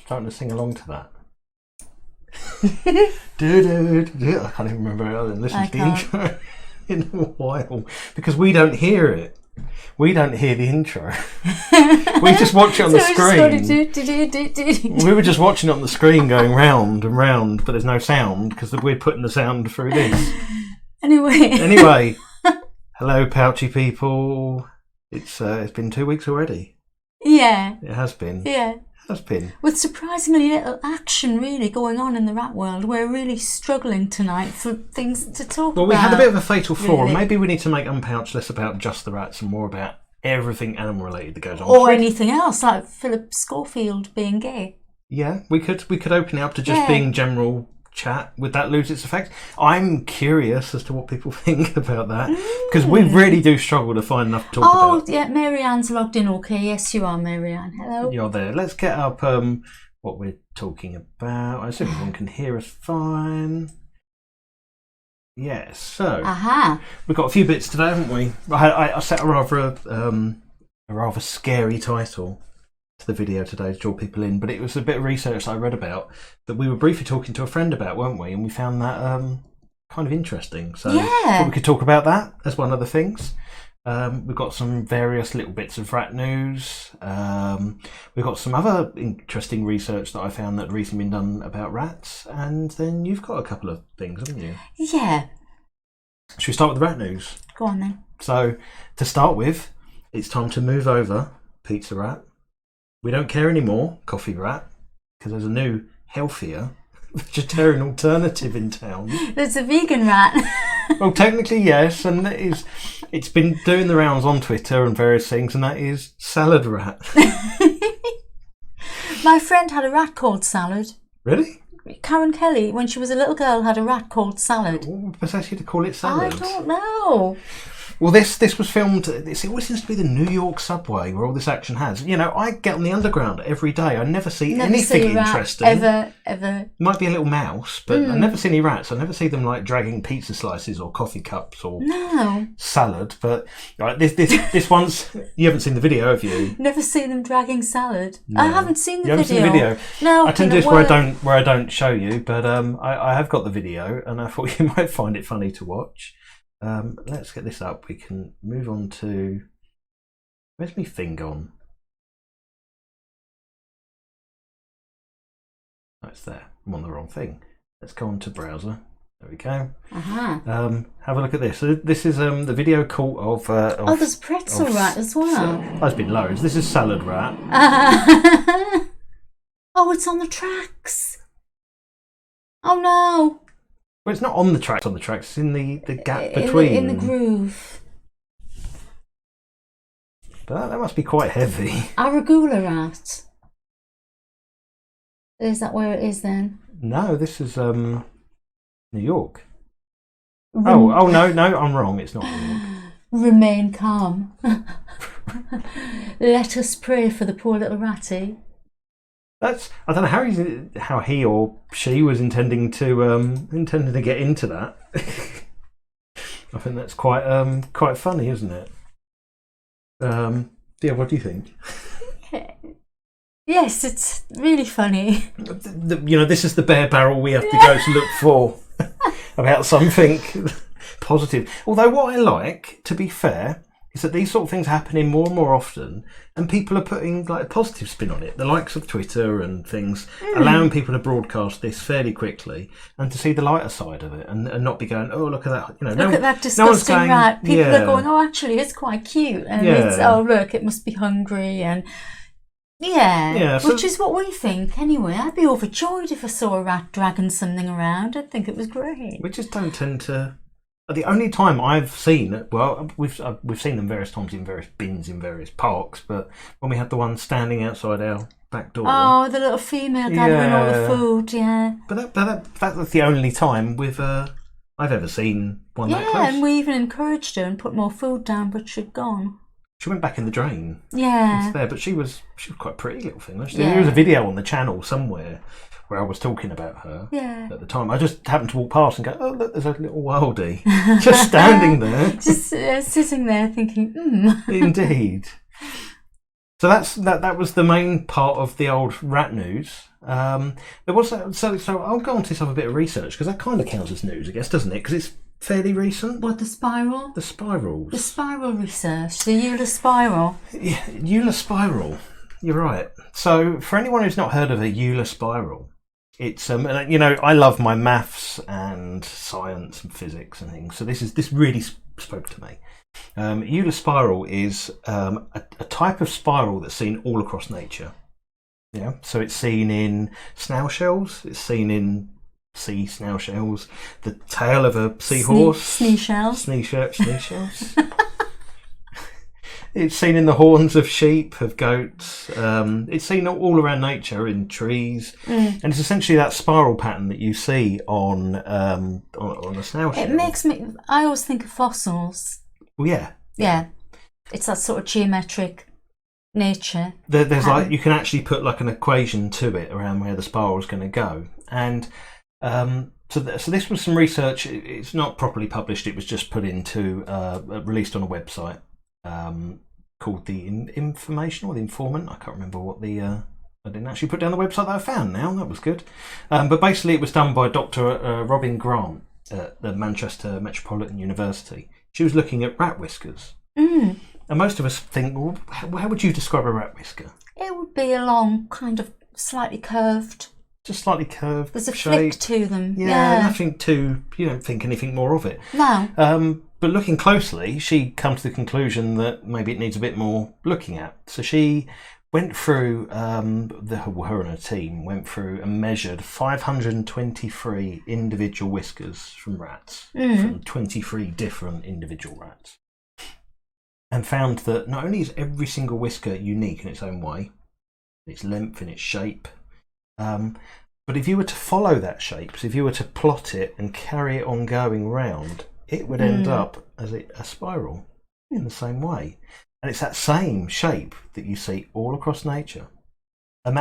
starting to sing along to that? I can't even remember. I haven't listened to the intro in a while because we don't hear it. We don't hear the intro. We just watch it on the screen. We were just watching it on the screen going round and round, but there's no sound because we're putting the sound through this. Anyway, hello, pouchy people. It's been 2 weeks already. Yeah. It has been. Yeah. Has been. With surprisingly little action really going on in the rat world. We're really struggling tonight for things to talk about. Well, we had a bit of a fatal flaw. Really. Maybe we need to make UnPouched less about just the rats and more about everything animal related that goes on. Or anything else, like Philip Schofield being gay. Yeah, we could open it up to just being general chat. Would that lose its effect? I'm curious as to what people think about that because we really do struggle to find enough to talk about. Oh, yeah, Marianne's logged in okay. Yes, you are, Marianne. Hello. You're there. Let's get up what we're talking about. I assume everyone can hear us fine. Yes, so we've got a few bits today, haven't we? I set a rather scary title to the video today to draw people in, but it was a bit of research I read about that we were briefly talking to a friend about, weren't we? And we found that kind of interesting. So I thought we could talk about that as one of the things. We've got some various little bits of rat news. We've got some other interesting research that I found that had recently been done about rats. And then you've got a couple of things, haven't you? Yeah. Should we start with the rat news? Go on then. So, to start with, it's time to move over, Pizza Rat. We don't care anymore, Coffee Rat, because there's a new, healthier vegetarian alternative in town. There's a vegan rat. Well, technically, yes, and it's been doing the rounds on Twitter and various things, and that is Salad Rat. My friend had a rat called Salad. Really? Karen Kelly, when she was a little girl, had a rat called Salad. What possessed you to call it Salad? I don't know. Well, this was filmed. It always seems to be the New York subway where all this action has. You know, I get on the underground every day. I never see anything interesting. Ever. Might be a little mouse, but I never see any rats. I never see them like dragging pizza slices or coffee cups or salad. But right, this one's you haven't seen the video, have you? Never seen them dragging salad. No. I haven't seen the video. You haven't seen the video? No. I tend to do this where I don't show you, but I have got the video, and I thought you might find it funny to watch. Let's get this up. We can move on to... Where's my thing gone? Oh, it's there. I'm on the wrong thing. Let's go on to browser. There we go. Have a look at this. So this is the video cult of there's pretzel rat as well. There's been loads. This is Salad Rat. Oh, it's on the tracks. Oh no. Well, it's not on the tracks. It's in the gap between. In the groove. But that must be quite heavy. Arugula rat. Is that where it is then? No, this is New York. Oh no, I'm wrong. It's not New York. Remain calm. Let us pray for the poor little ratty. I don't know how he or she was intending to get into that. I think that's quite funny, isn't it? Yeah, what do you think? Yes, it's really funny. This is the bare barrel we have to go to look for about something positive. Although what I like, to be fair, is that these sort of things are happening more and more often, and people are putting like a positive spin on it. The likes of Twitter and things, allowing people to broadcast this fairly quickly and to see the lighter side of it, and not be going, oh, look at that, look at that disgusting rat. People are going, oh, actually, it's quite cute, and it's, oh, look, it must be hungry, and which is what we think anyway. I'd be overjoyed if I saw a rat dragging something around. I'd think it was great. We just don't tend to. The only time I've seen, well, we've seen them various times in various bins in various parks, but when we had the one standing outside our back door. Oh, the little female gathering all the food, But that's the only time I've ever seen one that close. Yeah, and we even encouraged her and put more food down, but she'd gone. She went back in the drain. Yeah. It's there, but she was quite a pretty little thing. There was a video on the channel somewhere where I was talking about her at the time. I just happened to walk past and go, oh, look, there's a little wildie just standing there. Just sitting there thinking, Indeed. So that was the main part of the old rat news. There was so I'll go on to have a bit of research because that kind of counts as news, I guess, doesn't it? Because it's fairly recent. What, the spiral? The spirals. The spiral research. The Euler spiral. Yeah, Euler spiral. You're right. So for anyone who's not heard of a Euler spiral, it's I love my maths and science and physics and things. So this really spoke to me. Euler spiral is a type of spiral that's seen all across nature. Yeah, so it's seen in snail shells. It's seen in sea snail shells. The tail of a seahorse. Seashells. Seashells. It's seen in the horns of sheep, of goats. It's seen all around nature, in trees, and it's essentially that spiral pattern that you see on a snail shell. It makes me. I always think of fossils. Well, yeah. Yeah, it's that sort of geometric nature. There's like you can actually put like an equation to it around where the spiral is going to go, and so this was some research. It's not properly published. It was just put into released on a website. Called the Information or the Informant. I can't remember what the. I didn't actually put down the website that I found now. That was good. But basically, it was done by Dr. Robin Grant at the Manchester Metropolitan University. She was looking at rat whiskers. And most of us think, well, how would you describe a rat whisker? It would be a long, kind of slightly curved. Just slightly curved. There's a shape. flick to them. Yeah, nothing too. You don't think anything more of it. No. But looking closely, she comes to the conclusion that maybe it needs a bit more looking at. So she went through, her and her team went through and measured 523 individual whiskers from rats, from 23 different individual rats, and found that not only is every single whisker unique in its own way, its length and its shape, but if you were to follow that shape, so if you were to plot it and carry it on going round, it would end up as a spiral in the same way. And it's that same shape that you see all across nature. And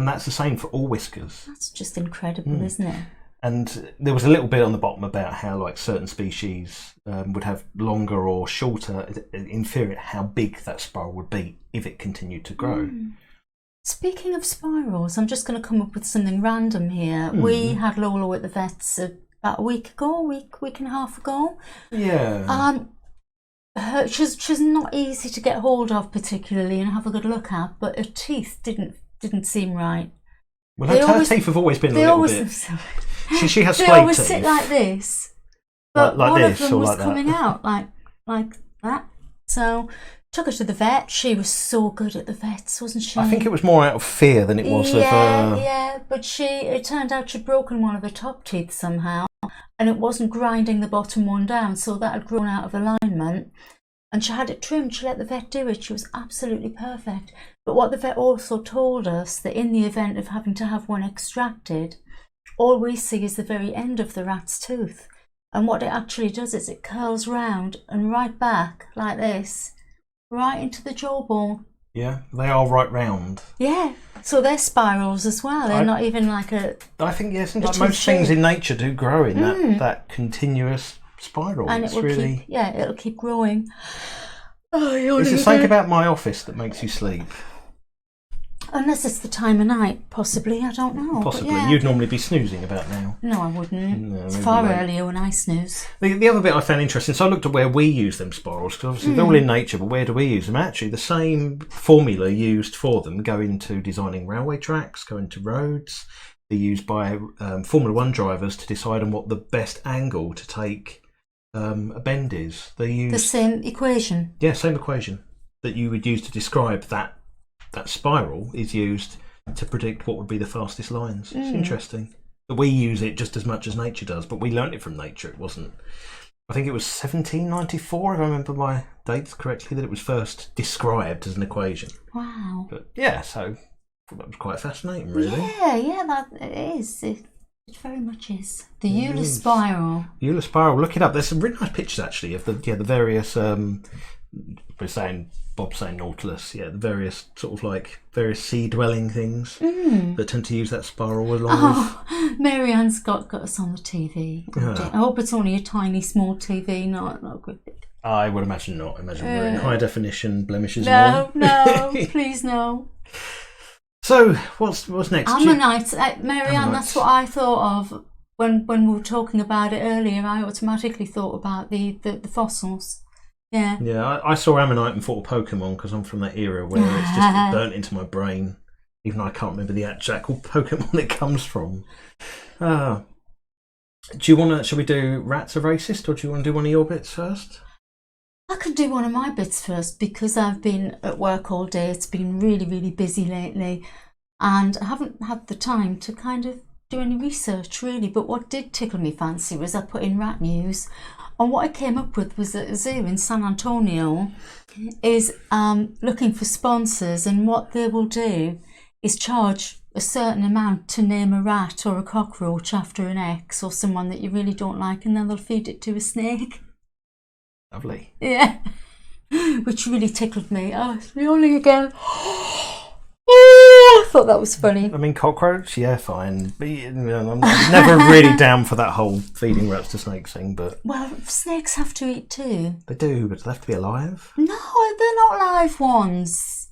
that's the same for all whiskers. That's just incredible, isn't it? And there was a little bit on the bottom about how like certain species would have longer or shorter, inferior, how big that spiral would be if it continued to grow. Speaking of spirals, I'm just going to come up with something random here. We had Lola at the vets about a week and a half ago. Yeah. She's not easy to get hold of particularly and have a good look at, but her teeth didn't seem right. Well, her teeth have always been a little bit. She has splayed teeth. They always sit like this, but like one this, of them was like coming out like that. So took her to the vet. She was so good at the vets, wasn't she? I think it was more out of fear than it was of. Yeah, but it turned out she'd broken one of her top teeth somehow, and it wasn't grinding the bottom one down, so that had grown out of alignment. And she had it trimmed. She let the vet do it. She was absolutely perfect. But what the vet also told us, that in the event of having to have one extracted, all we see is the very end of the rat's tooth. And what it actually does is it curls round and right back like this, right into the jawbone. Yeah, they are right round. Yeah, so they're spirals as well. They're not even like a. I think yes, like most things in nature do grow in that continuous spiral. And it's it'll keep growing. Is there something about my office that makes you sleep? Unless it's the time of night, possibly. I don't know. Possibly. Yeah. You'd normally be snoozing about now. No, I wouldn't. No, it's far earlier when I snooze. The other bit I found interesting, so I looked at where we use them spirals, because obviously they're all in nature, but where do we use them? Actually, the same formula used for them go into designing railway tracks, go into roads. They're used by Formula 1 drivers to decide on what the best angle to take a bend is. They use the same equation. Yeah, same equation that you would use to describe that spiral is used to predict what would be the fastest lines. It's interesting. But we use it just as much as nature does, but we learnt it from nature. It wasn't. I think it was 1794, if I remember my dates correctly, that it was first described as an equation. Wow. But yeah, so that was quite fascinating, really. Yeah, that it is. It very much is. The Euler spiral. Euler spiral. Look it up. There's some really nice pictures actually of the various. Bob's saying nautilus. Yeah, the various sort of like various sea-dwelling things that tend to use that spiral along with. Marianne's got us on the TV. I hope it's only a tiny, small TV, not a great big. I would imagine not. I imagine we're in high definition blemishes. No, please no. So, what's next? Ammonite, Mary-Anne, that's what I thought of when we were talking about it earlier. I automatically thought about the fossils. Yeah. Yeah, I saw Ammonite and thought of Pokemon because I'm from that era where it's just burnt into my brain, even though I can't remember the actual Pokemon it comes from. Do you want to? Shall we do rats are racist, or do you want to do one of your bits first? I could do one of my bits first because I've been at work all day. It's been really, really busy lately, and I haven't had the time to kind of do any research really. But what did tickle me fancy was I put in rat news, and what I came up with was that a zoo in San Antonio is looking for sponsors, and what they will do is charge a certain amount to name a rat or a cockroach after an ex or someone that you really don't like, and then they'll feed it to a snake. Lovely. Yeah. Which really tickled me. Oh, it's yawning again. I thought that was funny. I mean, cockroach, yeah, fine. But, I'm never really down for that whole feeding rats to snakes thing. But well, snakes have to eat too. They do, but they have to be alive. No, they're not live ones.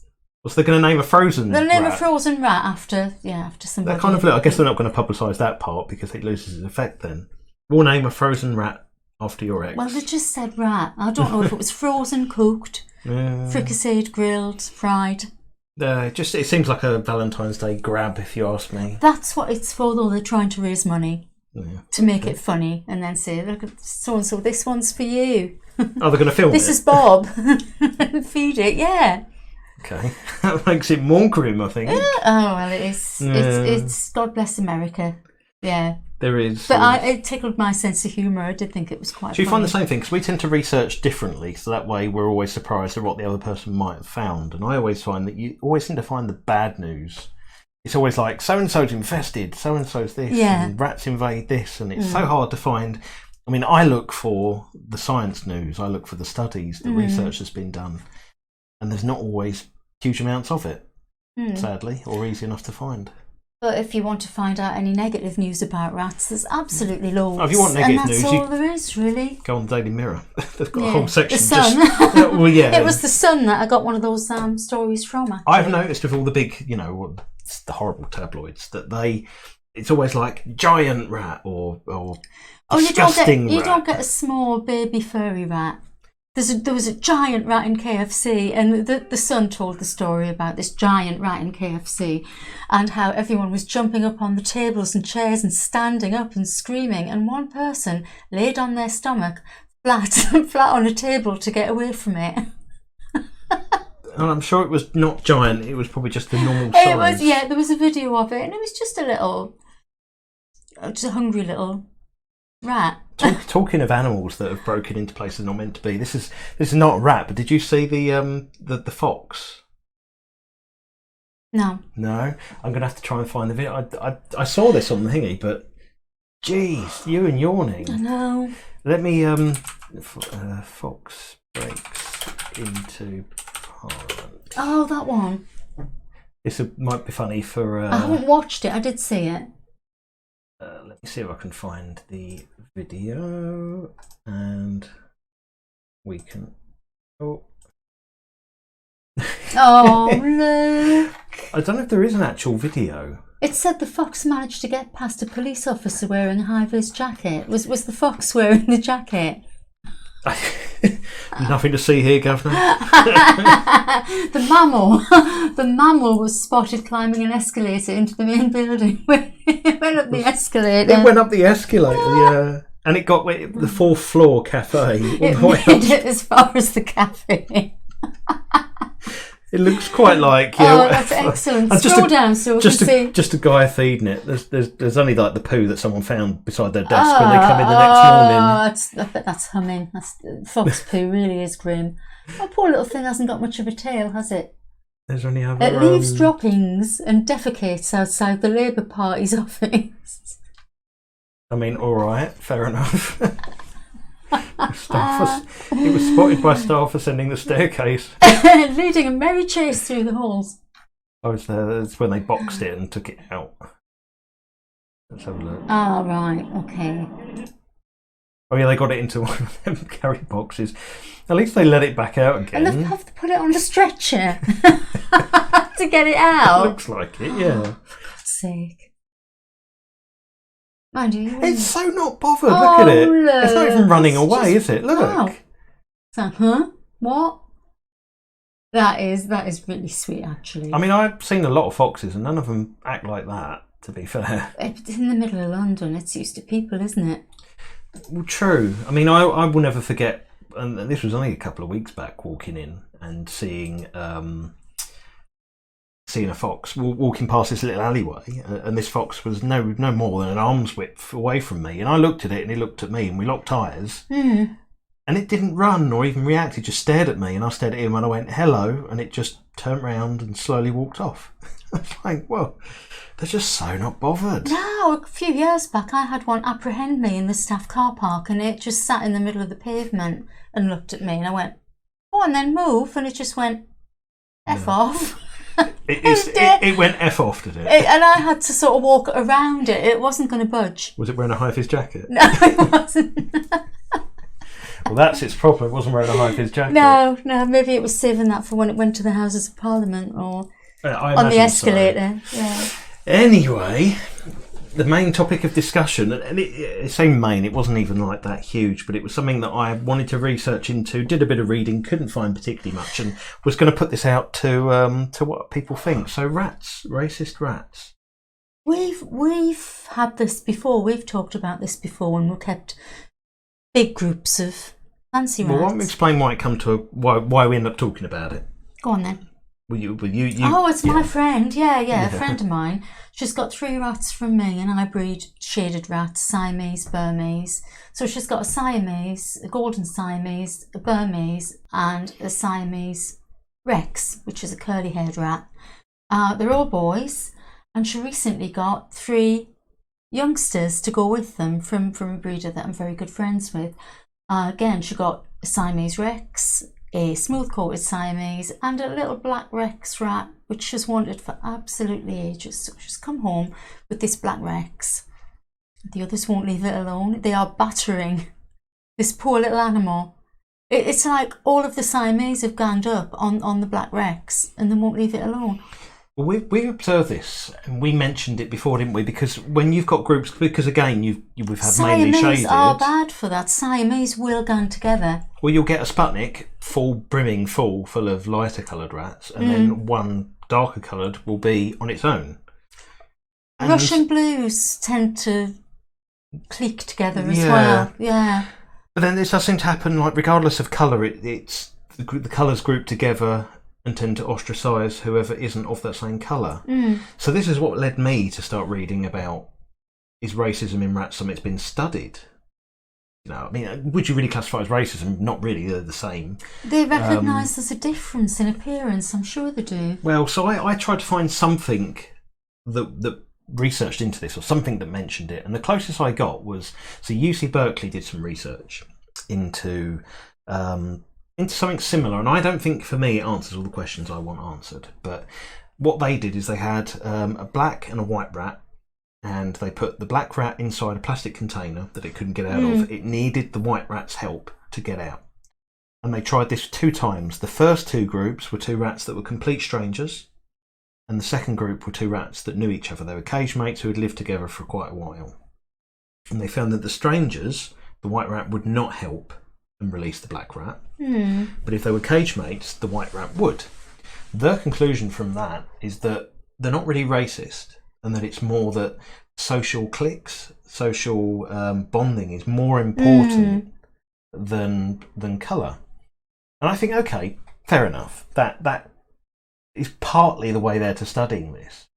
So they're going to name a frozen rat? They'll name a frozen rat after somebody. They're kind of. I guess they're not going to publicise that part because it loses its effect. Then we'll name a frozen rat after your ex. Well, they just said rat. I don't know if it was frozen, cooked, fricasseed, grilled, fried. It seems like a Valentine's Day grab, if you ask me. That's what it's for, though. They're trying to raise money to make it funny, and then say, "Look, so and so, this one's for you." Oh, they're going to film this it. This is Bob. Feed it, yeah. Okay, that makes it more grim, I think. Oh well, it is. It's God bless America. Yeah. There is. But it tickled my sense of humour. I did think it was quite Do you funny. find the same thing? Because we tend to research differently, so that way we're always surprised at what the other person might have found. And I always find that you always seem to find the bad news. It's always like, so-and-so's infested, so-and-so's this, and rats invade this, and it's so hard to find. I mean, I look for the science news, I look for the studies, the research that's been done, and there's not always huge amounts of it, sadly, or easy enough to find. But if you want to find out any negative news about rats, there's absolutely loads. Oh, if you want negative news, that's all there is, really. Go on the Daily Mirror. They've got a whole section. The Sun. It was the Sun that I got one of those stories from. Actually. I've noticed with all the big, the horrible tabloids that it's always like giant rat or disgusting rat. You don't get a small baby furry rat. There was a giant rat in KFC, and the Sun told the story about this giant rat in KFC and how everyone was jumping up on the tables and chairs and standing up and screaming, and one person laid on their stomach flat on a table to get away from it. And I'm sure it was not giant, it was probably just the normal size. There was a video of it, and it was just a hungry little rat. Talking of animals that have broken into places they're not meant to be, this is not a rat, but did you see the fox? No. I'm going to have to try and find the video. I saw this on the thingy, but geez, you and yawning. I know. Let me fox breaks into parliament. Oh, that one. This might be funny for. I haven't watched it. I did see it. Let me see if I can find the video, and we can. Oh. Oh, look. I don't know if there is an actual video. It said the fox managed to get past a police officer wearing a high-vis jacket. Was the fox wearing the jacket? Nothing to see here, Governor. The mammal was spotted climbing an escalator into the main building. It went up the escalator. It went up the escalator, yeah. And it got the fourth floor cafe. It made it as far as the cafe. It looks quite like that's excellent. Scroll down so we can see. Just a guy feeding it. There's only like the poo that someone found beside their desk when they come in the next morning. I bet that's humming. Fox poo really is grim. Oh, poor little thing hasn't got much of a tail, has it? There's only other. It leaves droppings and defecates outside the Labour Party's office. I mean, all right, fair enough. It was spotted by staff ascending the staircase, leading a merry chase through the halls. I was there. That's when they boxed it and took it out. Let's have a look. Ah, right, okay. Oh yeah, they got it into one of them carry boxes. At least they let it back out again. And they have to put it on a stretcher to get it out. It looks like it, yeah. For God's sake. Mind you, it's so not bothered. Look at it. Look, it's not even running away, is it? Look. No. So, what? That is really sweet, actually. I mean, I've seen a lot of foxes, and none of them act like that. To be fair, it's in the middle of London. It's used to people, isn't it? Well, true. I mean, I will never forget. And this was only a couple of weeks back, walking in and seeing a fox walking past this little alleyway, and this fox was no more than an arm's width away from me. And I looked at it, and he looked at me, and we locked eyes. And it didn't run or even react. It just stared at me, and I stared at him, and I went hello, and it just turned round and slowly walked off. I was like, well, they're just so not bothered. No, a few years back, I had one apprehend me in the staff car park, and it just sat in the middle of the pavement and looked at me, and I went, "Go on then, move," and it just went, "F off." It went F off, did it? And I had to sort of walk around it. It wasn't going to budge. Was it wearing a high-vis jacket? No, it wasn't. Well, that's its problem. It wasn't wearing a high-vis jacket. No, maybe it was saving that for when it went to the Houses of Parliament or on the escalator. So. Yeah. Anyway, the main topic of discussion, and it's so main, it wasn't even like that huge, but it was something that I wanted to research into, did a bit of reading, couldn't find particularly much, and was going to put this out to what people think. So rats, racist rats. We've had this before. We've talked about this before when we kept big groups of fancy rats. Well, why don't we explain why it come to why we end up talking about it? Go on then. Will you Oh, it's my friend. Yeah, a friend of mine. She's got 3 rats from me, and I breed shaded rats, Siamese, Burmese. So she's got a Siamese, a golden Siamese, a Burmese, and a Siamese Rex, which is a curly-haired rat. They're all boys, and she recently got 3 youngsters to go with them from a breeder that I'm very good friends with. Again, she got a Siamese Rex, a smooth-coated Siamese, and a little black Rex rat, which she's wanted for absolutely ages. So she's come home with this black Rex. The others won't leave it alone. They are battering this poor little animal. It's like all of the Siamese have ganged up on the black Rex, and they won't leave it alone. Well, we observed this, and we mentioned it before, didn't we? Because when you've got groups, because again, we've had mainly shaded. Siamese are bad for that. Siamese will gang together. Well, you'll get a Sputnik brimming full of lighter coloured rats, and then one darker coloured will be on its own. And Russian blues tend to clique together as well. Yeah. But then this does seem to happen, like regardless of colour, it's the colours group together and tend to ostracise whoever isn't of that same colour. So this is what led me to start reading about, is racism in rats something that's been studied? You know, I mean, would you really classify as racism? Not really, they're the same. They recognise there's a difference in appearance, I'm sure they do. Well, so I tried to find something that researched into this, or something that mentioned it, and the closest I got was, so UC Berkeley did some research into something similar, and I don't think for me it answers all the questions I want answered, but what they did is they had a black and a white rat, and they put the black rat inside a plastic container that it couldn't get out of. It needed the white rat's help to get out, and they tried this 2 times. The first 2 groups were 2 rats that were complete strangers, and the second group were 2 rats that knew each other. They were cage mates who had lived together for quite a while, and they found that the strangers, the white rat would not help and release the black rat, but if they were cage mates, the white rat would. The conclusion from that is that they're not really racist, and that it's more that social cliques, social bonding is more important than colour. And I think, okay, fair enough. That is partly the way they're to studying this,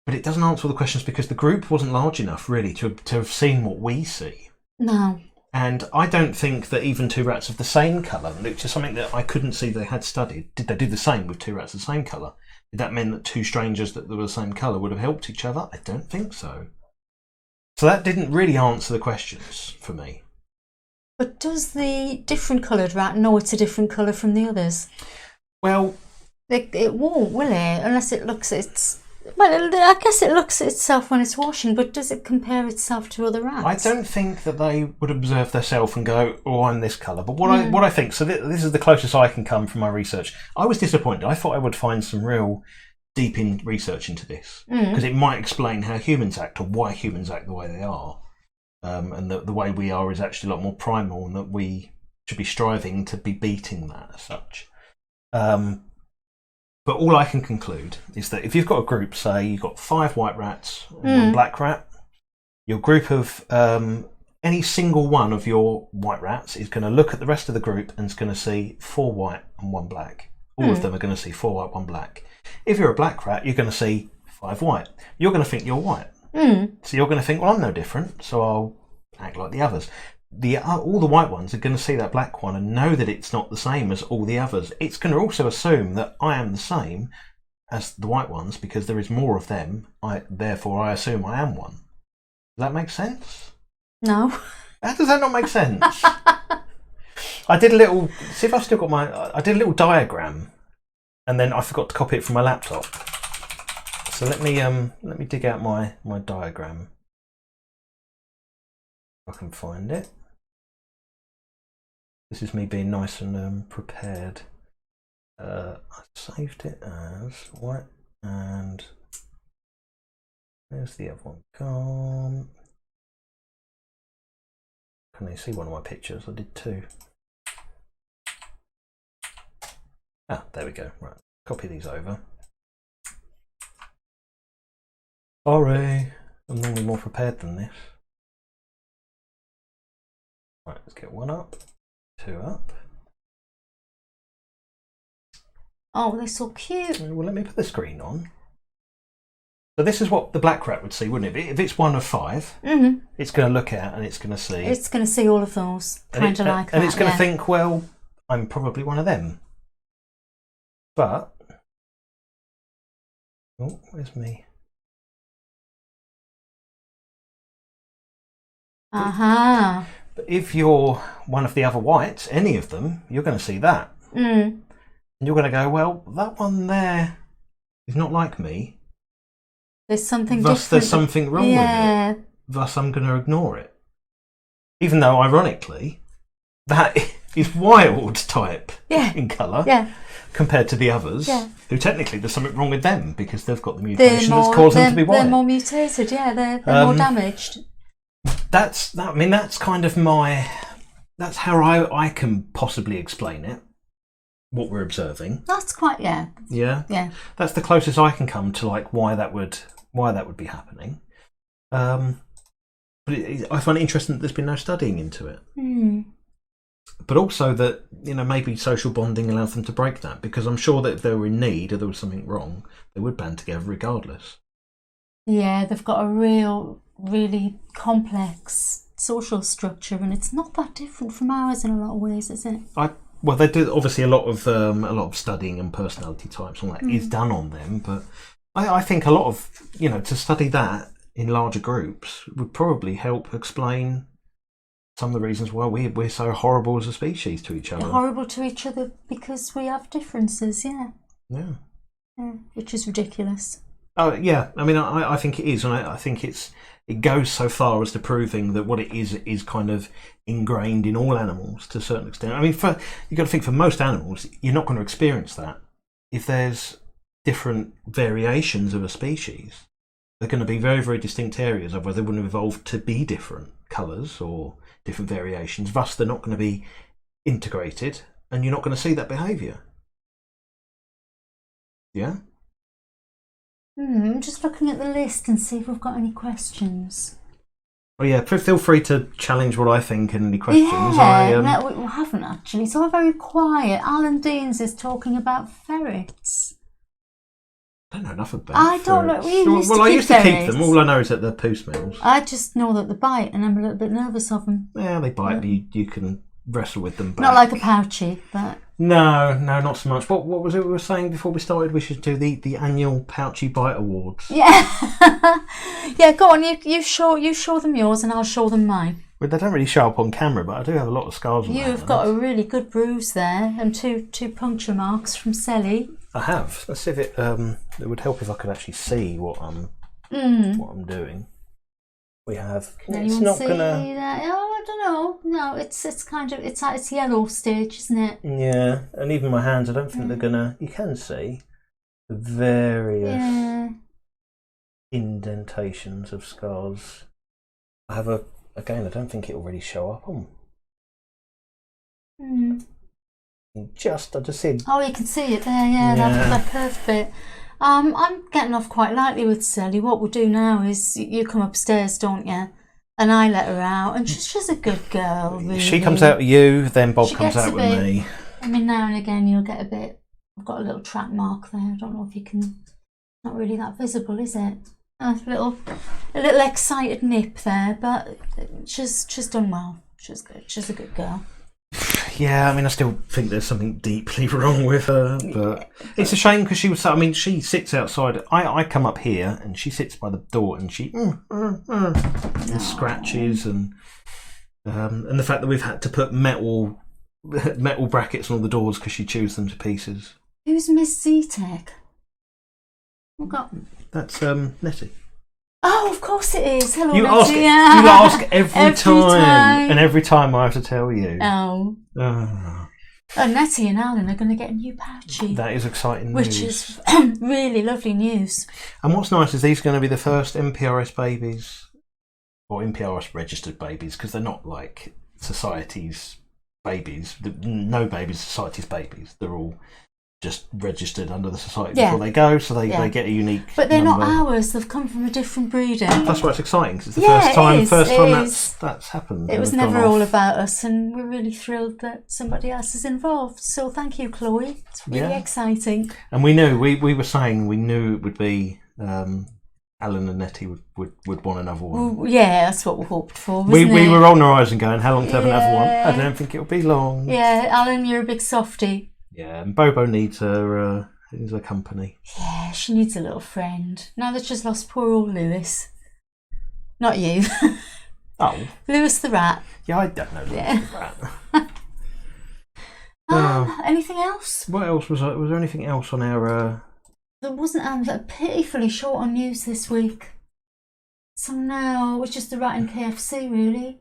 but it doesn't answer all the questions, because the group wasn't large enough really to have seen what we see. No. And I don't think that even 2 rats of the same colour, which is something that I couldn't see they had studied, did they do the same with 2 rats of the same colour? Did that mean that 2 strangers that were the same colour would have helped each other? I don't think so. So that didn't really answer the questions for me. But does the different coloured rat know it's a different colour from the others? Well, it won't, will it? Unless it looks, it's Well, I guess it looks at itself when it's washing, but does it compare itself to other rats? I don't think that they would observe themselves and go, "Oh, I'm this colour." But what I think, so this is the closest I can come from my research. I was disappointed. I thought I would find some real deep in research into this because it might explain how humans act or why humans act the way they are, and the way we are is actually a lot more primal, and that we should be striving to be beating that as such. But all I can conclude is that if you've got a group, say you've got 5 white rats and 1 black rat, your group of any single one of your white rats is going to look at the rest of the group and is going to see 4 white and 1 black. All of them are going to see 4 white, 1 black. If you're a black rat, you're going to see 5 white. You're going to think you're white. So you're going to think, well, I'm no different, so I'll act like the others. All the white ones are going to see that black one and know that it's not the same as all the others. It's going to also assume that I am the same as the white ones because there is more of them. Therefore, I assume I am one. Does that make sense? No. How does that not make sense? I did a little. See if I've still got I did a little diagram, and then I forgot to copy it from my laptop. So let me dig out my diagram. If I can find it. This is me being nice and prepared. I saved it as white, and there's the other one gone. Can they see one of my pictures? I did 2. There we go. Right, copy these over. Sorry, I'm normally more prepared than this. Right, let's get 1 up, 2 up. Oh, they're so cute. Well, let me put the screen on. So this is what the black rat would see, wouldn't it? If it's 1 of 5, it's going to look at and it's going to see. It's going to see all of those, kind of like that. And it's going to think, well, I'm probably one of them. But, oh, where's me? But if you're one of the other whites, any of them, you're going to see that. And you're going to go, well, that one there is not like me. There's something Thus, different. there's something wrong with it. Thus, I'm going to ignore it. Even though, ironically, that is wild type in colour compared to the others, who technically there's something wrong with them because they've got the mutation that's caused them to be white. They're more mutated, they're more damaged. That's kind of that's how I can possibly explain it. What we're observing. That's quite Yeah. That's the closest I can come to like why that would be happening. But I find it interesting that there's been no studying into it. But also that maybe social bonding allows them to break that, because I'm sure that if they were in need or there was something wrong, they would band together regardless. Yeah, they've got a really complex social structure, and it's not that different from ours in a lot of ways, is it? Well, they do obviously a lot of studying and personality types and all that is done on them, but I think a lot of to study that in larger groups would probably help explain some of the reasons why we're so horrible as a species to each other. We're horrible to each other because we have differences, yeah, which is ridiculous. Oh yeah, I mean I think it is, and I think it goes so far as to proving that what it is kind of ingrained in all animals to a certain extent. I mean, you've got to think for most animals, you're not going to experience that. If there's different variations of a species, they're going to be very, very distinct areas of where they wouldn't have evolved to be different colours or different variations. Thus, they're not going to be integrated, and you're not going to see that behaviour. Yeah? I'm just looking at the list and see if we've got any questions. Oh yeah, feel free to challenge what I think and any questions. No, we haven't actually. It's all very quiet. Alan Deans is talking about ferrets. I don't know enough about I don't know. I used to keep them. All I know is that they're poo smells. I just know that they bite, and I'm a little bit nervous of them. Yeah, they bite, but you can wrestle with them back. Not like a pouchy, but... No, not so much. What was it we were saying before we started? We should do the annual Pouchy Bite Awards. Yeah. Yeah, go on. You show them yours and I'll show them mine. Well, they don't really show up on camera, but I do have a lot of scars on my hands. You've got a really good bruise there and two puncture marks from Sally. I have. Let's see if it would help if I could actually see what I'm doing. We have. Can anyone see that? Oh, I don't know. No, it's kind of it's yellow stage, isn't it? Yeah, and even my hands, I don't think they're gonna. You can see the various indentations of scars. I have again. I don't think it will really show up on. I just see. Oh, you can see it there. Yeah. That curved bit. I'm getting off quite lightly with Sally. What we'll do now is you come upstairs, don't you? And I let her out, and she's a good girl. Really. She comes out with you, then Bob comes out with me. I mean, now and again you'll get a bit. I've got a little track mark there. I don't know if you can. Not really that visible, is it? A little excited nip there, but she's done well. She's good. She's a good girl. Yeah, I mean, I still think there's something deeply wrong with her, but it's a shame because she was. I mean, she sits outside. I come up here and she sits by the door and she and scratches and the fact that we've had to put metal brackets on all the doors because she chews them to pieces. Who's Miss Z-Tech? That's Nettie. Oh, of course it is. Hello, you Nettie. You ask every time, and every time I have to tell you. Oh. And Nettie and Alan are going to get a new pouchy. That is exciting news. Which is really lovely news. And what's nice is these are going to be the first NPRS babies, or NPRS registered babies, because they're not like society's babies. No babies, society's babies. They're all just registered under the society before they go, so they get a unique. But they're number. Not ours. They've come from a different breeder. That's why it's exciting because it's the first time that's happened. It was never all about us, and we're really thrilled that somebody else is involved. So thank you, Chloe. It's really exciting. And we knew we were saying we knew it would be. Alan and Nettie would want another one. Well, yeah, that's what we hoped for. We were rolling our eyes and going, "How long to have another one?" I don't think it'll be long. Yeah, Alan, you're a big softie. Yeah, and Bobo needs her company. Yeah, she needs a little friend. Now that she's lost poor old Lewis. Not you. Oh. Lewis the rat. Yeah, I don't know Lewis the rat. Anything else? What else was there? Was there anything else on our... There wasn't pitifully short on news this week. So no, it was just the rat in KFC, really.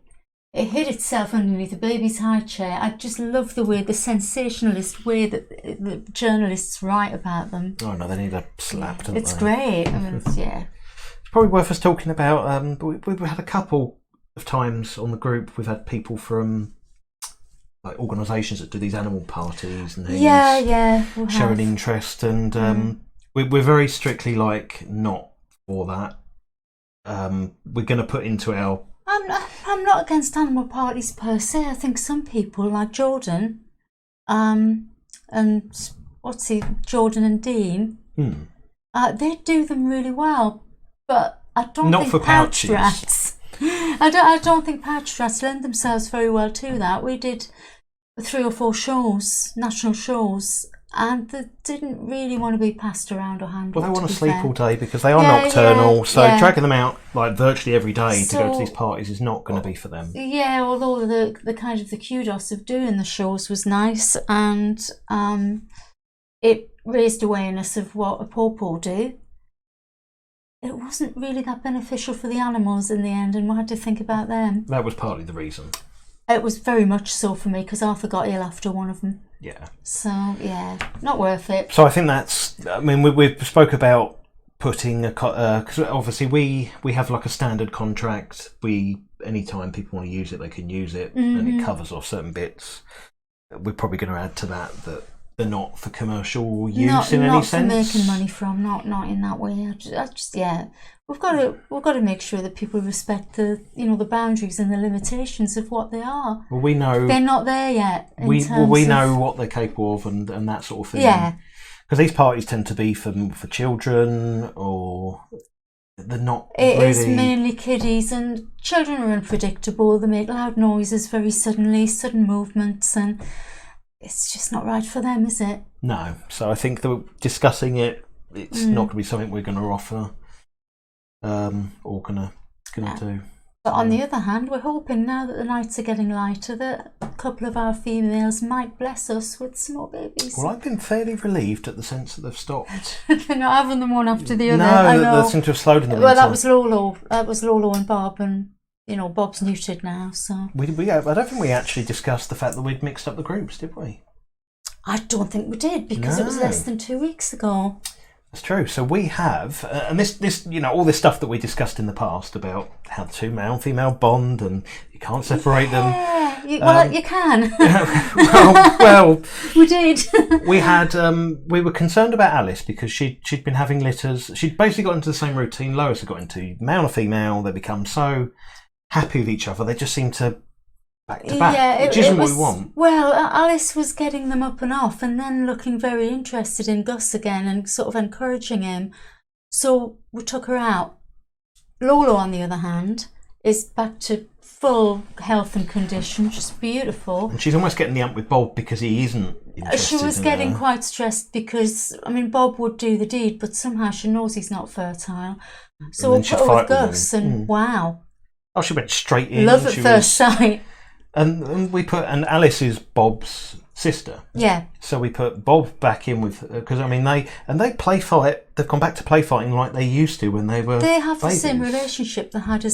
It hid itself underneath the baby's high chair. I just love the sensationalist way that the journalists write about them. Oh no, they need a slap, don't It's they? great. I mean, It's probably worth us talking about. We've had a couple of times on the group. We've had people from like organisations that do these animal parties and things. Yeah, showing interest, and we're very strictly like not for that. We're going to put into our. I'm not against animal parties per se. I think some people like Jordan, and Jordan and Dean, they do them really well. But I don't think pouched rats. I don't think pouched rats lend themselves very well to that. We did 3 or 4 shows, national shows, and they didn't really want to be passed around or handled. Well, they want to sleep all day because they are nocturnal, so dragging them out like virtually every day to go to these parties is not going to be for them. Yeah, although the kind of the kudos of doing the shows was nice, and it raised awareness of what a pawpaw do. It wasn't really that beneficial for the animals in the end, and we had to think about them. That was partly the reason. It was very much so for me because Arthur got ill after one of them. Yeah. So not worth it. So I think that's. I mean, we spoke about putting a because obviously we have like a standard contract. Anytime people want to use it, they can use it, and it covers off certain bits. We're probably going to add to that they're not for commercial use in any sense. Not for making money from. Not in that way. I just We've got to make sure that people respect the boundaries and the limitations of what they are. Well, we know they're not there yet. We know what they're capable of and that sort of thing. Yeah. Because these parties tend to be for children, or they're not. It is mainly kiddies, and children are unpredictable. They make loud noises very suddenly, sudden movements, and it's just not right for them, is it? No. So I think that discussing it's not going to be something we're going to offer. Or gonna do. But on the other hand, we're hoping now that the nights are getting lighter that a couple of our females might bless us with some more babies. Well, I've been fairly relieved at the sense that they've stopped. They're not having them one after the other. No, they seem to have slowed in the winter. Well, that was Lolo. That was Lolo and Bob, and Bob's neutered now. So I don't think we actually discussed the fact that we'd mixed up the groups, did we? I don't think we did because it was less than 2 weeks ago. That's true. So we have, and this, all this stuff that we discussed in the past about how the two male and female bond, and you can't separate them. Well, you can. well, we did. We were concerned about Alice because she'd been having litters. She'd basically got into the same routine Lois had got into. Male and female, they become so happy with each other. They just seem to back to back, which isn't what we want. Well, Alice was getting them up and off and then looking very interested in Gus again and sort of encouraging him. So we took her out. Lolo, on the other hand, is back to full health and condition, just beautiful. And she's almost getting the ump with Bob because he isn't interested. She was getting quite stressed because, Bob would do the deed, but somehow she knows he's not fertile. So we'll put her with Gus and wow. Oh, she went straight in. Love at first sight. And Alice is Bob's sister. Yeah. So we put Bob back in with, because they play fight. They've gone back to play fighting like they used to when they were. They have babies. the same relationship they had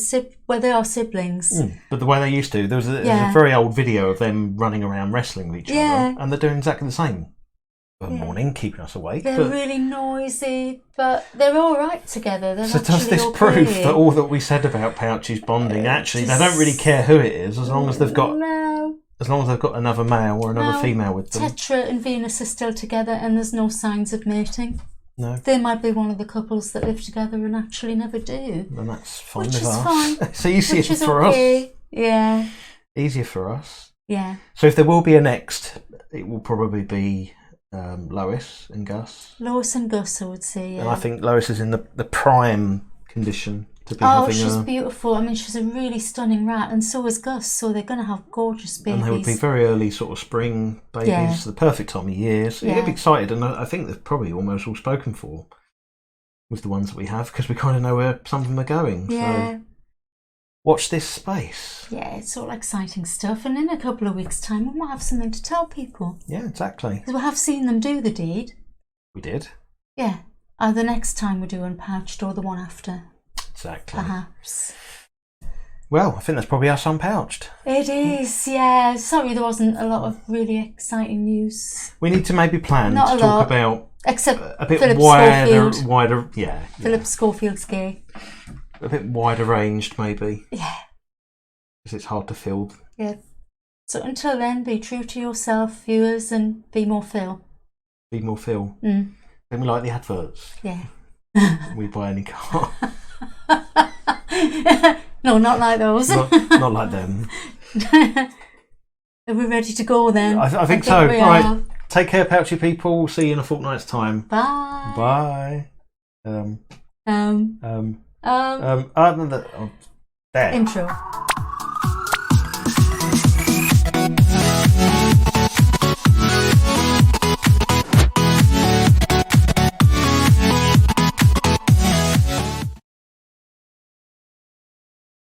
where they are siblings. But the way they used to, there's a very old video of them running around wrestling with each other, and they're doing exactly the same. Morning, keeping us awake. They're really noisy, but they're all right together. They're does this prove that all that we said about Pouch's bonding, actually, they don't really care who it is, as long as they've got another male or another female with them. Tetra and Venus are still together, and there's no signs of mating. No. They might be one of the couples that live together and actually never do. And that's fine Which with is us. fine. It's easier for us. Yeah. Easier for us. Yeah. So if there will be a next, it will probably be Lois and Gus. Lois and Gus, I would say. Yeah. And I think Lois is in the prime condition to be having she's beautiful. She's a really stunning rat, and so is Gus. So they're going to have gorgeous babies. And they would be very early sort of spring babies, the perfect time of year. So you'll be excited, and I think they're probably almost all spoken for with the ones that we have, because we kind of know where some of them are going. Yeah. So watch this space. Yeah, it's all exciting stuff, and in a couple of weeks' time we might have something to tell people. Yeah, exactly. Because we have seen them do the deed. We did. Yeah. Either next time we do UnPouched or the one after. Exactly. Perhaps. Well, I think that's probably us UnPouched. It is, yeah. Sorry there wasn't a lot of really exciting news. We need to maybe plan to talk about except a bit Philip wider, Philip Schofield's gay. A bit wider ranged, maybe. Yeah. Because it's hard to fill. Yeah. So until then, be true to yourself, viewers, and be more Phil. Be more Phil. Don't we like the adverts? Yeah. We buy any car. No, not like those. not like them. Are we ready to go then? I think so. Right. Take care, pouchy people. See you in a fortnight's time. Bye. Bye. There. Intro.